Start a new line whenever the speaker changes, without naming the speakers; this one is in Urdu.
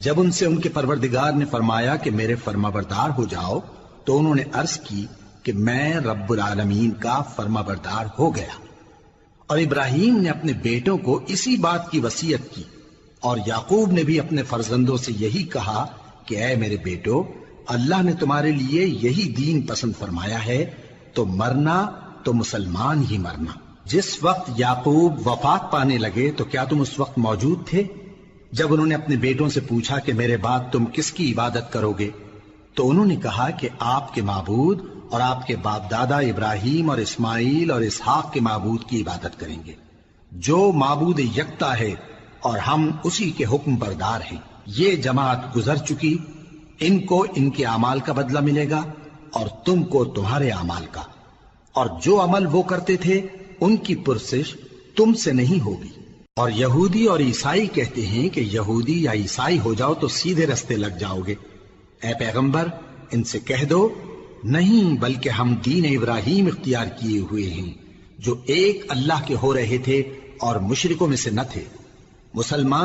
جب ان سے ان کے پروردگار نے فرمایا کہ میرے فرمانبردار ہو جاؤ تو انہوں نے عرض کی کہ میں رب العالمین کا فرمانبردار ہو گیا۔ اور ابراہیم نے اپنے بیٹوں کو اسی بات کی وصیت کی، اور یعقوب نے بھی اپنے فرزندوں سے یہی کہا کہ اے میرے بیٹو، اللہ نے تمہارے لیے یہی دین پسند فرمایا ہے، تو مرنا تو مسلمان ہی مرنا۔ جس وقت یعقوب وفات پانے لگے تو کیا تم اس وقت موجود تھے جب انہوں نے اپنے بیٹوں سے پوچھا کہ میرے بعد تم کس کی عبادت کرو گے؟ تو انہوں نے کہا کہ آپ کے معبود اور آپ کے باپ دادا ابراہیم اور اسماعیل اور اسحاق کے معبود کی عبادت کریں گے، جو معبود یکتا ہے اور ہم اسی کے حکم بردار ہیں۔ یہ جماعت گزر چکی، ان کو ان کے اعمال کا بدلہ ملے گا اور تم کو تمہارے اعمال کا، اور جو عمل وہ کرتے تھے ان کی پرسش تم سے نہیں ہوگی۔ اور یہودی اور عیسائی کہتے ہیں کہ یہودی یا عیسائی ہو جاؤ تو سیدھے رستے لگ جاؤ گے۔ اے پیغمبر، ان سے کہہ دو نہیں، بلکہ ہم دین ابراہیم اختیار کیے ہوئے ہیں جو ایک اللہ کے ہو رہے تھے اور مشرکوں میں سے نہ تھے۔ مسلمان